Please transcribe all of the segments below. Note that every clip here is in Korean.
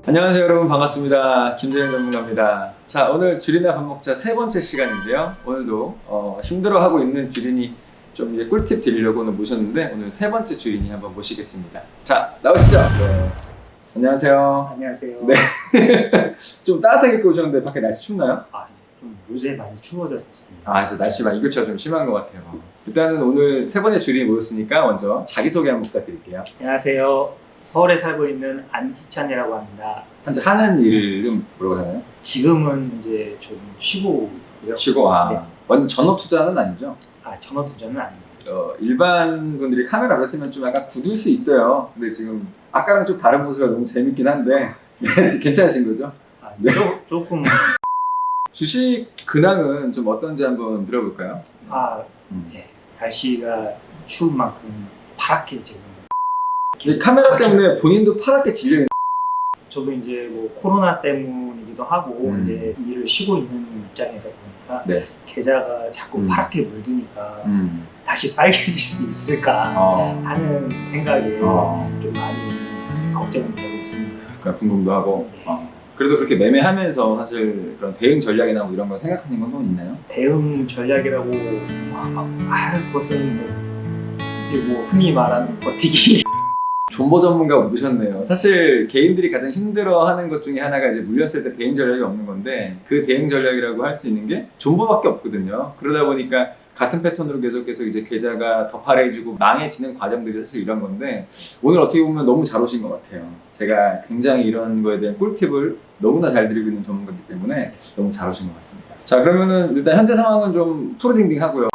안녕하세요 여러분, 반갑습니다. 김재영 전문가입니다. 자, 오늘 주린아 밥 먹자 세 번째 시간인데요. 오늘도 힘들어하고 있는 주린이 좀 이제 꿀팁 드리려고 오늘 모셨는데, 오늘 세 번째 주린이 한번 모시겠습니다. 자, 나오시죠. 네. 안녕하세요. 안녕하세요. 네. 좀 따뜻하게 입고 오셨는데 밖에 날씨 춥나요? 좀 요새 많이 추워졌습니다. 이제 날씨가 이것저것 좀 심한 것 같아요. 일단은 오늘 세 번째 주린이 모였으니까 먼저 자기소개 한번 부탁드릴게요. 안녕하세요. 서울에 살고 있는 안희찬이라고 합니다. 현재 하는 일은 뭐라고 하나요? 지금은 이제 좀 쉬고 있고요. 쉬고, 네. 완전 전업 투자는 아니죠? 전업 투자는 아닙니다. 일반 분들이 카메라 앞에 쓰면 좀 약간 굳을 수 있어요. 근데 지금 아까랑 좀 다른 모습이 너무 재밌긴 한데 네, 괜찮으신 거죠? 네. 조금 주식 근황은 좀 어떤지 한번 들어볼까요? 네. 날씨가 추운 만큼 파랗게 지금. 이 카메라 때문에 본인도 파랗게 질려 있는. 저도 이제 뭐 코로나 때문이기도 하고 이제 일을 쉬고 있는 입장이다 보니까 네. 계좌가 자꾸 파랗게 물드니까 음. 다시 빨개질 수 있을까 하는 생각에 좀 많이 걱정이 되고 있습니다. 그러니까 궁금도 하고. 네. 그래도 그렇게 매매하면서 사실 그런 대응 전략이나 뭐 이런 거 생각하신 건 또 있나요? 대응 전략이라고 그것은 뭐 흔히 말하는 버티기. 존버 전문가 모셨네요. 사실 개인들이 가장 힘들어하는 것 중에 하나가 이제 물렸을 때 대응 전략이 없는 건데, 그 대응 전략이라고 할 수 있는 게 존버밖에 없거든요. 그러다 보니까 같은 패턴으로 계속해서 이제 계좌가 더 파래지고 망해지는 과정들이 사실 이런 건데, 오늘 어떻게 보면 너무 잘 오신 것 같아요. 제가 굉장히 이런 거에 대한 꿀팁을 너무나 잘 드리고 있는 전문가이기 때문에 너무 잘 오신 것 같습니다. 자, 그러면은 일단 현재 상황은 좀 푸르딩딩 하고요.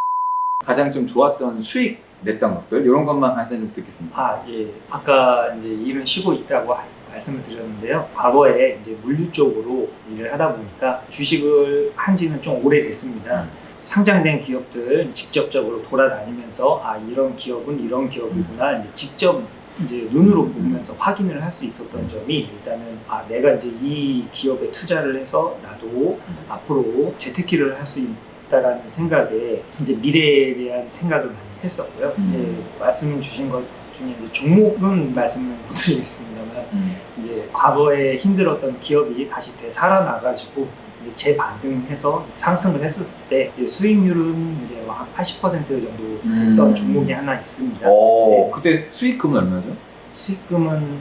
가장 좀 좋았던 수익 냈던 것들, 이런 것만 할 때 좀 듣겠습니다. 예. 아까 이제 일은 쉬고 있다고 말씀을 드렸는데요. 과거에 이제 물류 쪽으로 일을 하다 보니까 주식을 한 지는 좀 오래됐습니다. 상장된 기업들 직접적으로 돌아다니면서 이런 기업은 이런 기업이구나 이제 직접 이제 눈으로 보면서 확인을 할 수 있었던 점이, 일단은 내가 이제 이 기업에 투자를 해서 나도 앞으로 재테크를 할 수 있다라는 생각에 이제 미래에 대한 생각을 많이 했었고요. 이제 말씀 주신 것 중에 이제 종목은 말씀을 못 드리겠습니다만 이제 과거에 힘들었던 기업이 다시 되살아나가지고 이제 재반등해서 상승을 했었을 때 이제 수익률은 이제 한 80% 정도 됐던 종목이 하나 있습니다. 네. 그때 수익금은 얼마죠? 수익금은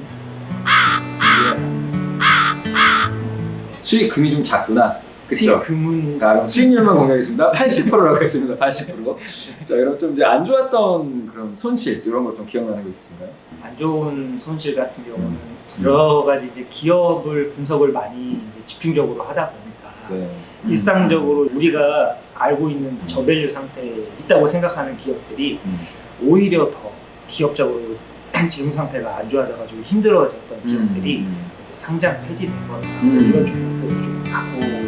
수익금이 좀 작구나. 그쵸? 수익금은 그럼 수익률만 공개하겠습니다. 80%라고 했습니다. 80%. 자, 여러분 좀 이제 안 좋았던 그런 손실 이런 것 좀 기억나는 거 있으신가요? 안 좋은 손실 같은 경우는 여러 가지 이제 기업을 분석을 많이 이제 집중적으로 하다 보니까 일상적으로 우리가 알고 있는 저밸류 상태에 있다고 생각하는 기업들이 오히려 더 기업적으로 재무 상태가 안 좋아져가지고 힘들어졌던 기업들이 상장 폐지되거나 이런 종목들을 좀 갖고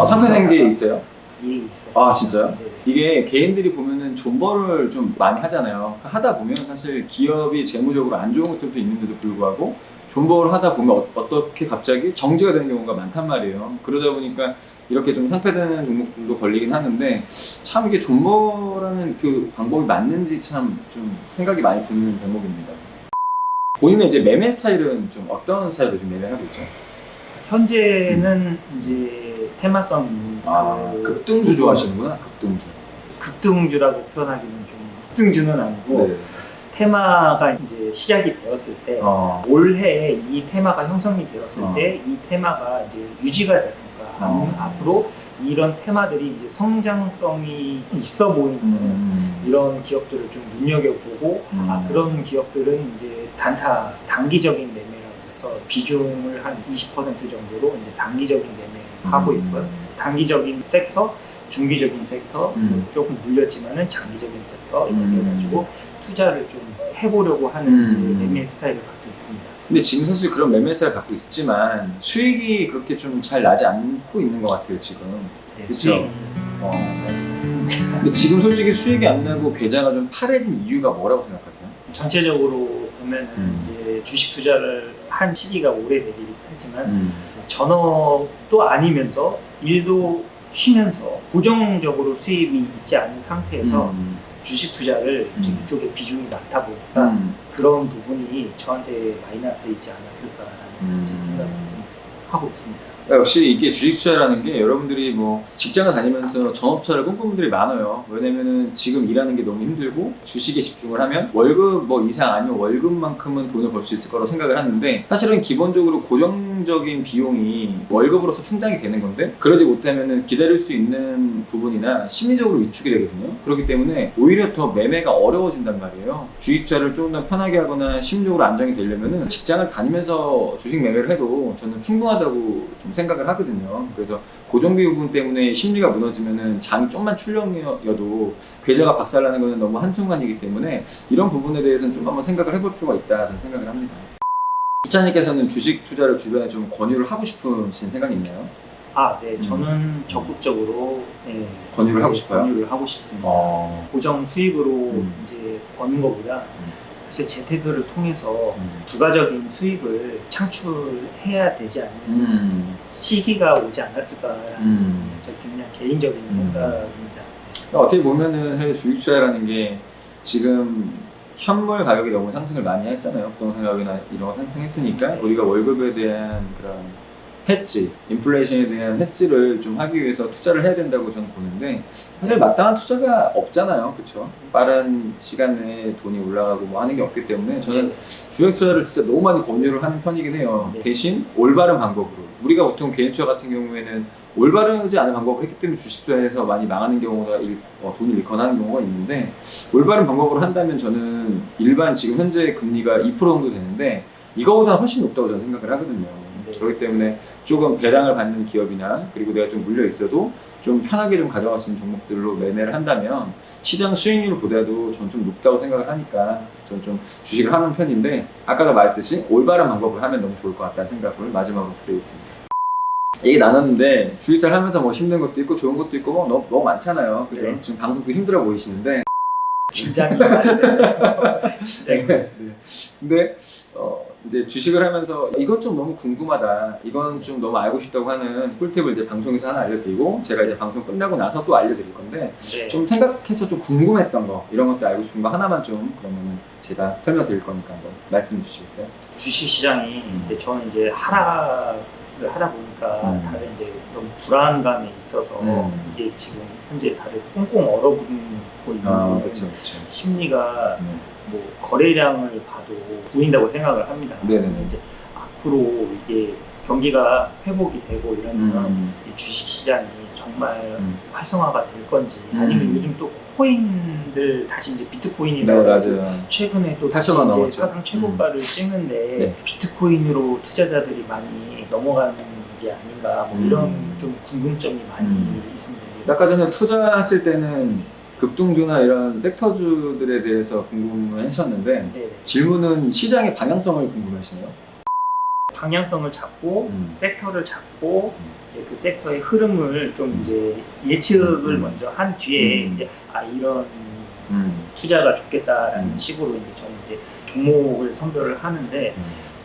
상패된 게 있어요? 예, 있었어요. 진짜요? 네네. 이게 개인들이 보면은 존버를 좀 많이 하잖아요. 하다 보면 사실 기업이 재무적으로 안 좋은 것들도 있는데도 불구하고 존버를 하다 보면 어떻게 갑자기 정지가 되는 경우가 많단 말이에요. 그러다 보니까 이렇게 좀 상패되는 종목들도 걸리긴 하는데, 참 이게 존버라는 그 방법이 맞는지 참 좀 생각이 많이 드는 대목입니다. 본인의 이제 매매 스타일은 좀 어떤 스타일로 좀 매매하고 있죠? 현재는 이제 테마성 있는 급등주 좋아하시는구나. 급등주라고 표현하기는 좀 급등주는 아니고 테마가 이제 시작이 되었을 때 올해 이 테마가 형성이 되었을 때 이 테마가 이제 유지가 되는가 하면 앞으로 이런 테마들이 이제 성장성이 있어 보이는 이런 기업들을 좀 눈여겨보고 그런 기업들은 이제 단기적인 매매라고 해서 비중을 한 20% 정도로 이제 단기적인 매매하고 있고요. 단기적인 섹터, 중기적인 섹터, 조금 물렸지만은 장기적인 섹터 이렇게 해가지고 투자를 좀 해보려고 하는 이제 매매 스타일을 갖고 있습니다. 근데 지금 사실 그런 매매 스타일 갖고 있지만 수익이 그렇게 좀 잘 나지 않고 있는 것 같아요 지금. 네, 그렇죠? 나지 않습니다. 근데 지금 솔직히 수익이 안 나고 계좌가 좀 파래진 이유가 뭐라고 생각하세요? 전체적으로 보면은 이제 주식 투자를 한 시기가 오래되긴 했지만 전업도 아니면서 일도 쉬면서 고정적으로 수입이 있지 않은 상태에서 주식 투자를 이제 이쪽에 비중이 많다 보니까 그런 부분이 저한테 마이너스이지 않았을까라는 제 생각이 좀 하고 있습니다. 역시 이게 주식 투자라는 게 여러분들이 뭐 직장을 다니면서 전업투자를 꿈꾸는 분들이 많아요. 왜냐면은 지금 일하는 게 너무 힘들고 주식에 집중을 하면 월급 뭐 이상 아니면 월급만큼은 돈을 벌 수 있을 거라고 생각을 하는데, 사실은 기본적으로 고정적인 비용이 월급으로서 충당이 되는 건데 그러지 못하면은 기다릴 수 있는 부분이나 심리적으로 위축이 되거든요. 그렇기 때문에 오히려 더 매매가 어려워진단 말이에요. 주식 투자를 조금 더 편하게 하거나 심리적으로 안정이 되려면은 직장을 다니면서 주식 매매를 해도 저는 충분하다고 좀 생각을 하거든요. 그래서 고정비 부분 때문에 심리가 무너지면은 장이 좀만 출렁여도 계좌가 박살나는 것은 너무 한순간이기 때문에 이런 부분에 대해서는 좀 한번 생각을 해볼 필요가 있다 저는 생각을 합니다. 이찬님께서는 주식 투자를 주변에 좀 권유를 하고 싶으신 생각이 있나요? 네. 저는 적극적으로 권유를 하고 싶어요? 권유를 하고 싶습니다. 고정 수익으로 이제 버는 것보다 사실 재테크를 통해서 부가적인 수익을 창출해야 되지 않는 시기가 오지 않았을까라는 저 그냥 개인적인 생각입니다. 어떻게 보면은 해외 주식 투자라는 게 지금 현물 가격이 너무 상승을 많이 했잖아요. 부동산 가격이나 이런 거 상승했으니까 우리가 월급에 대한 그런 해지, 인플레이션에 대한 해지를 좀 하기 위해서 투자를 해야 된다고 저는 보는데, 사실 마땅한 투자가 없잖아요. 그렇죠? 빠른 시간 내에 돈이 올라가고 뭐 하는 게 없기 때문에 저는 주식 투자를 진짜 너무 많이 권유를 하는 편이긴 해요. 대신 올바른 방법으로. 우리가 보통 개인 투자 같은 경우에는 올바르지 않은 방법을 했기 때문에 주식 투자에서 많이 망하는 경우가 돈을 잃거나 하는 경우가 있는데, 올바른 방법으로 한다면 저는 일반 지금 현재 금리가 2% 정도 되는데 이거보다 훨씬 높다고 저는 생각을 하거든요. 그렇기 때문에 조금 배당을 받는 기업이나 그리고 내가 좀 물려 있어도 좀 편하게 좀 가져갈 수 있는 종목들로 매매를 한다면 시장 수익률보다도 전 좀 높다고 생각을 하니까 전 좀 주식을 하는 편인데, 아까도 말했듯이 올바른 방법을 하면 너무 좋을 것 같다는 생각을 마지막으로 드리겠습니다. 얘기 나눴는데 주식을 하면서 뭐 힘든 것도 있고 좋은 것도 있고 뭐 너무 많잖아요. 그죠? 네. 지금 방송도 힘들어 보이시는데 긴장이 많이 되네요. 네. 근데 이제 주식을 하면서 이건 좀 너무 궁금하다, 이건 좀 너무 알고 싶다고 하는 꿀팁을 이제 방송에서 하나 알려드리고, 제가 이제 방송 끝나고 나서 또 알려드릴 건데, 좀 생각해서 좀 궁금했던 거, 이런 것도 알고 싶은 거 하나만 좀 그러면 제가 설명드릴 거니까 한번 말씀해 주시겠어요? 주식 시장이 이제 저는 이제 하락을 하다 보니까 다들 이제 너무 불안감에 있어서 이게 지금 현재 다들 꽁꽁 얼어붙고 있는 그렇죠. 심리가 뭐 거래량을 봐도 보인다고 생각을 합니다. 네네네. 이제 앞으로 이게 경기가 회복이 되고 이러면 이 주식 시장이 정말 활성화가 될 건지, 아니면 요즘 또 코인들 다시 이제 비트코인이라고 최근에 또 다시 이제 사상 최고가를 찍는데 비트코인으로 투자자들이 많이 넘어가는 게 아닌가, 뭐 이런 좀 궁금점이 많이 있습니다. 아까 전에 투자하실 때는 급등주나 이런 섹터주들에 대해서 궁금해하셨는데 질문은 시장의 방향성을 궁금해하시네요. 방향성을 잡고 섹터를 잡고 이제 그 섹터의 흐름을 좀 이제 예측을 먼저 한 뒤에 이제 이런 투자가 좋겠다라는 식으로 이제 저는 이제 종목을 선별을 하는데,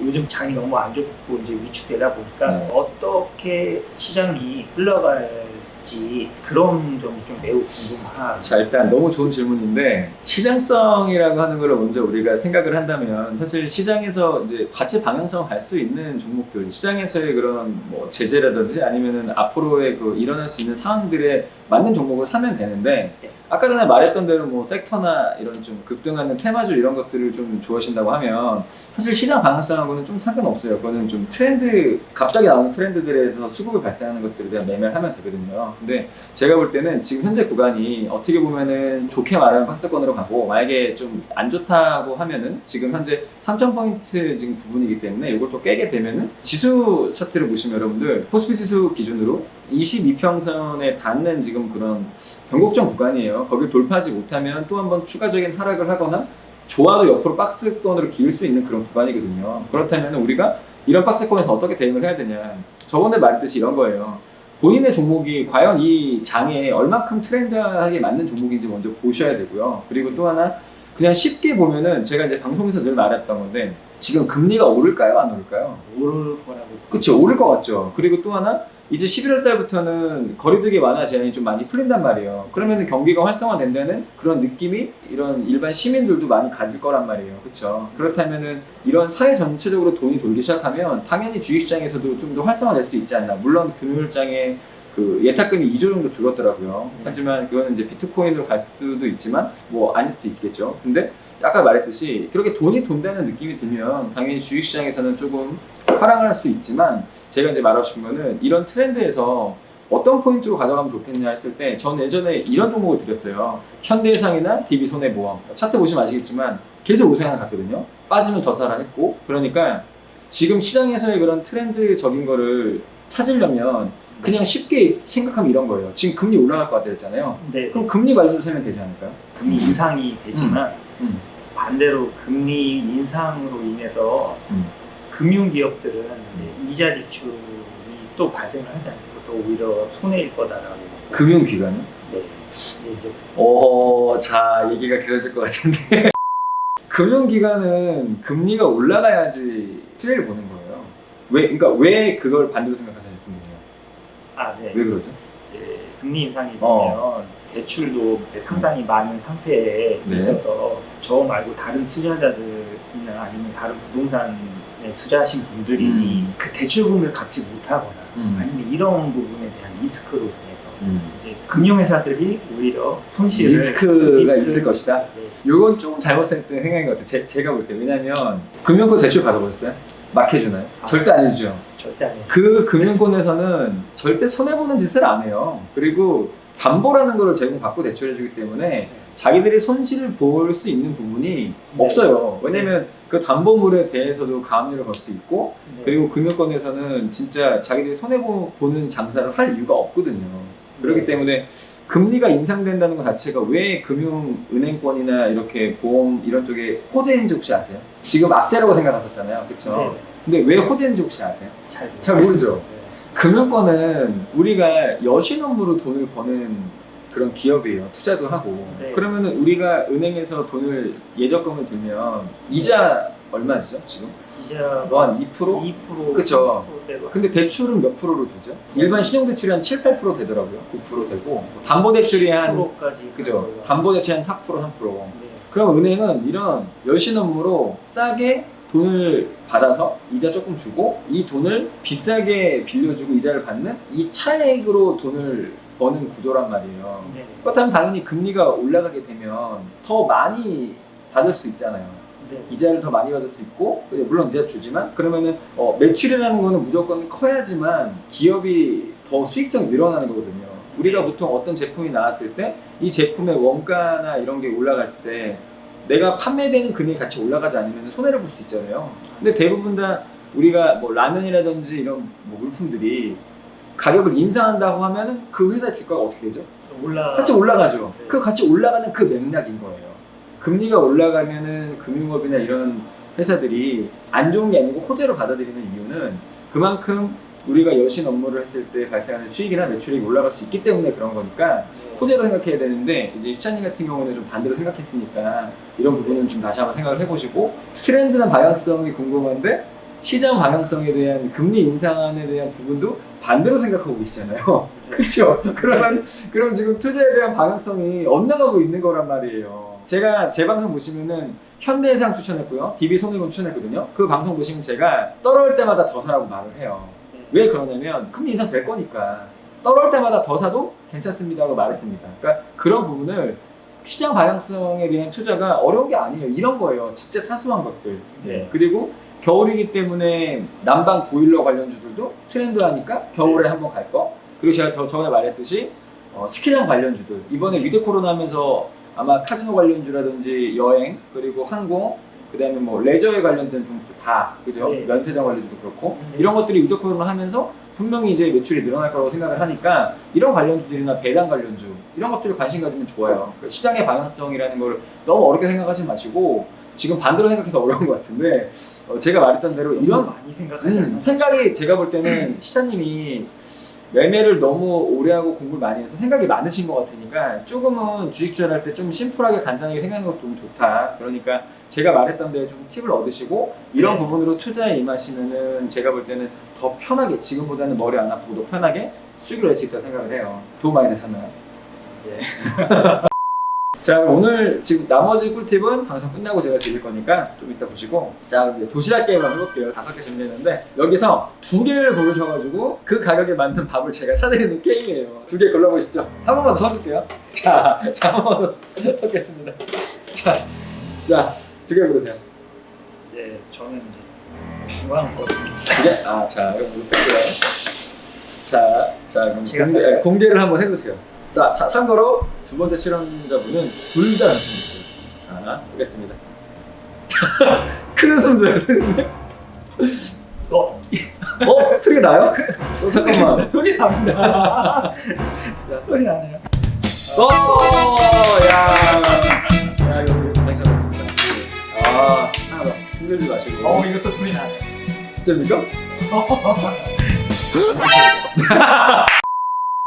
요즘 장이 너무 안 좋고 이제 위축되다 보니까 어떻게 시장이 흘러갈지 그런 점이 좀 매우 궁금하다. 자, 일단 너무 좋은 질문인데, 시장성이라고 하는 걸 먼저 우리가 생각을 한다면 사실 시장에서 이제 같이 방향성을 갈 수 있는 종목들, 시장에서의 그런 뭐 제재라든지 아니면은 앞으로의 그 일어날 수 있는 상황들에 맞는 종목을 사면 되는데, 아까 전에 말했던 대로 뭐 섹터나 이런 좀 급등하는 테마주 이런 것들을 좀 좋아하신다고 하면 사실 시장 방향성하고는 좀 상관없어요. 그거는 좀 트렌드, 갑자기 나오는 트렌드들에서 수급이 발생하는 것들에 대한 매매를 하면 되거든요. 근데 제가 볼 때는 지금 현재 구간이 어떻게 보면은 좋게 말하면 박스권으로 가고, 만약에 좀 안 좋다고 하면은 지금 현재 3,000포인트 지금 부분이기 때문에 이걸 또 깨게 되면은 지수 차트를 보시면 여러분들 코스피 지수 기준으로 22평선에 닿는 지금 그런 변곡점 구간이에요. 거길 돌파하지 못하면 또 한번 추가적인 하락을 하거나 좋아도 옆으로 박스권으로 기울 수 있는 그런 구간이거든요. 그렇다면 우리가 이런 박스권에서 어떻게 대응을 해야 되냐, 저번에 말했듯이 이런 거예요. 본인의 종목이 과연 이 장에 얼마큼 트렌드하게 맞는 종목인지 먼저 보셔야 되고요. 그리고 또 하나, 그냥 쉽게 보면은 제가 이제 방송에서 늘 말했던 건데, 지금 금리가 오를까요, 안 오를까요? 오를 거라고. 그렇죠, 오를 것 같죠. 그리고 또 하나, 이제 11월 달부터는 거리두기 완화 제한이 좀 많이 풀린단 말이에요. 그러면 경기가 활성화된다는 그런 느낌이 이런 일반 시민들도 많이 가질 거란 말이에요. 그렇죠? 그렇다면은 이런 사회 전체적으로 돈이 돌기 시작하면 당연히 주식시장에서도 좀 더 활성화될 수 있지 않나. 물론 금요일장에 그 예탁금이 2조 정도 줄었더라고요. 하지만 그거는 이제 비트코인으로 갈 수도 있지만 뭐 아닐 수도 있겠죠. 근데 아까 말했듯이 그렇게 돈이 돈다는 느낌이 들면 당연히 주식시장에서는 조금 하락할 수 있지만 제가 이제 말하고 싶은 거는 이런 트렌드에서 어떤 포인트로 가져가면 좋겠냐 했을 때 저는 예전에 이런 종목을 드렸어요. 현대해상이나 DB손해보험. 차트 보시면 아시겠지만 계속 우상향 갔거든요. 빠지면 더 사라 했고. 그러니까 지금 시장에서의 그런 트렌드적인 거를 찾으려면 그냥 쉽게 생각하면 이런 거예요. 지금 금리 올라갈 것 같다 했잖아요. 네. 그럼 금리 관련해서 사면 되지 않을까요? 금리 인상이 되지만 음. 반대로 금리 인상으로 인해서 금융기업들은 이제 이자 지출이 또 발생을 하지 않아서 더 오히려 손해일 거다라고. 금융기관은? 네. 이제 자, 얘기가 길어질 것 같은데. 금융기관은 금리가 올라가야지 수혜를 보는 거예요. 그러니까 왜 그걸 반대로 생각하시는지 궁금해요. 네. 왜 그러죠? 금리 인상이 되면 대출도 상당히 많은 상태에 네. 있어서 저 말고 다른 투자자들이나 아니면 다른 부동산에 투자하신 분들이 그 대출금을 갚지 못하거나 아니면 이런 부분에 대한 리스크로 인해서 이제 금융회사들이 오히려 손실을 리스크가 있을 것이다. 네. 이건 조금 잘못 생각된 생각인 것 같아요. 제가 볼 때. 왜냐면 금융권 대출 받아보셨어요? 막 해주나요? 절대 안 해주죠. 절대 안 해요. 그 금융권에서는 절대 손해보는 짓을 안 해요. 그리고 담보라는 거를 제공받고 대출해주기 때문에 자기들이 손실을 볼 수 있는 부분이 없어요. 왜냐면 그 담보물에 대해서도 가압류를 걸 수 있고 그리고 금융권에서는 진짜 자기들이 손해보는 장사를 할 이유가 없거든요. 그렇기 때문에 금리가 인상된다는 것 자체가 왜 금융은행권이나 이렇게 보험 이런 쪽에 호재인지 혹시 아세요? 지금 악재라고 생각하셨잖아요. 그렇죠? 근데 왜 호재인지 혹시 아세요? 잘 모르죠. 금융권은 우리가 여신 업무로 돈을 버는 그런 기업이에요. 투자도 하고. 그러면은 우리가 은행에서 돈을 예적금을 들면 이자 얼마죠 지금? 이자 뭐 한 2%? 2%. 그쵸. 3%대로. 근데 대출은 몇 프로로 주죠? 일반 신용대출이 한 7, 8% 되더라고요. 9% 되고 담보대출이 한 10%까지. 그죠? 담보대출이 한 4%, 3%. 네. 그럼 은행은 이런 여신 업무로 싸게 돈을 받아서 이자 조금 주고 이 돈을 비싸게 빌려주고 이자를 받는 이 차액으로 돈을 버는 구조란 말이에요. 네. 그렇다면 당연히 금리가 올라가게 되면 더 많이 받을 수 있잖아요. 네. 이자를 더 많이 받을 수 있고 물론 이자 주지만 그러면은 매출이라는 거는 무조건 커야지만 기업이 더 수익성이 늘어나는 거거든요. 우리가 보통 어떤 제품이 나왔을 때 이 제품의 원가나 이런 게 올라갈 때 내가 판매되는 금액이 같이 올라가지 않으면 손해를 볼 수 있잖아요. 근데 대부분 다 우리가 뭐 라면이라든지 이런 뭐 물품들이 가격을 인상한다고 하면은 그 회사의 주가가 어떻게 되죠? 같이 올라가죠. 네. 그 같이 올라가는 그 맥락인 거예요. 금리가 올라가면은 금융업이나 이런 회사들이 안 좋은 게 아니고 호재로 받아들이는 이유는 그만큼 우리가 여신 업무를 했을 때 발생하는 수익이나 매출이 올라갈 수 있기 때문에 그런 거니까 호재로 생각해야 되는데 이제 시장님 같은 경우는 좀 반대로 생각했으니까 이런 부분은 좀 다시 한번 생각을 해보시고 트렌드나 방향성이 궁금한데 시장 방향성에 대한 금리 인상에 대한 부분도 반대로 생각하고 계시잖아요. 그렇죠? 그럼 지금 투자에 대한 방향성이 엇나가고 있는 거란 말이에요. 제가 제 방송 보시면은 현대해상 추천했고요. DB손해보험 추천했거든요. 그 방송 보시면 제가 떨어질 때마다 더 사라고 말을 해요. 왜 그러냐면 금리 인상 될 거니까 떨어질 때마다 더 사도 괜찮습니다라고 말했습니다. 그러니까 그런 부분을 시장 방향성에 대한 투자가 어려운 게 아니에요. 이런 거예요. 진짜 사소한 것들. 네. 그리고 겨울이기 때문에 난방 보일러 관련주들도 트렌드하니까 겨울에 한번 갈 거. 그리고 제가 저번에 말했듯이 스키장 관련주들 이번에 위드 코로나 하면서 아마 카지노 관련주라든지 여행 그리고 항공 그다음에 뭐 레저에 관련된 종목도 다 그죠? 네. 면세점 관련주도 그렇고 이런 것들이 위드 코로나 하면서 분명히 이제 매출이 늘어날 거라고 생각을 하니까 이런 관련주들이나 배당 관련주 이런 것들을 관심 가지면 좋아요. 그러니까 시장의 방향성이라는 걸 너무 어렵게 생각하지 마시고 지금 반대로 생각해서 어려운 것 같은데 제가 말했던 대로 이런 많이 생각하지 않나요? 생각이 제가 볼 때는 시장님이 매매를 너무 오래 하고 공부를 많이 해서 생각이 많으신 것 같으니까 조금은 주식 투자할 때 좀 심플하게 간단하게 생각하는 것도 좀 좋다. 그러니까 제가 말했던 데에 좀 팁을 얻으시고 이런 네. 부분으로 투자에 임하시면은 제가 볼 때는 더 편하게 지금보다는 머리 안 아프고 더 편하게 수익을 낼 수 있다고 생각을 해요. 도움 많이 되셨나요? 예. 자, 오늘 지금 나머지 꿀팁은 방송 끝나고 제가 드릴 거니까 좀 이따 보시고, 자, 이제 도시락 게임 한번 해볼게요. 5개 준비했는데 여기서 2개를 고르셔가지고 그 가격에 맞는 밥을 제가 사드리는 게임이에요. 2개 골라보시죠. 한 번만 더 써줄게요. 자, 한 번 더 써보겠습니다. 자, 2개 고르세요. 예, 저는 이제 중앙 거. 2개? 아, 자, 이거 모두 뺄게요. 자, 그럼 제가 공개를 한번 해주세요. 자, 참고로 두 번째 출연자분은 둘 다 당첨됐어요. 자, 보겠습니다. 자, 큰 웃음 줘야 되는데. 소리가 나요? 잠깐만. 소리 납니다. 소리 나네요. 야, 이거 당첨됐습니다. 아, 하나 더. 힘들지 마시고. 이것도 소리 나네요. 진짜입니까?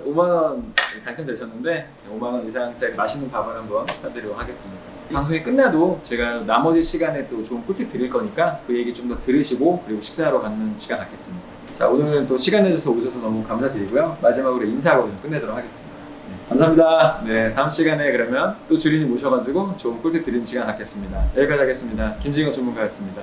5만 원 당첨되셨는데 5만 원 이상짜리 맛있는 밥을 한번 사드리도록 하겠습니다. 방송이 끝나도 제가 나머지 시간에 또 좋은 꿀팁 드릴 거니까 그 얘기 좀 더 들으시고 그리고 식사하러 가는 시간 갖겠습니다. 자, 오늘 또 시간 내주셔서 오셔서 너무 감사드리고요. 마지막으로 인사하고 좀 끝내도록 하겠습니다. 네, 감사합니다. 네, 다음 시간에 그러면 또 주린이 모셔가지고 좋은 꿀팁 드리는 시간 갖겠습니다. 여기까지 하겠습니다. 김진영 전문가였습니다.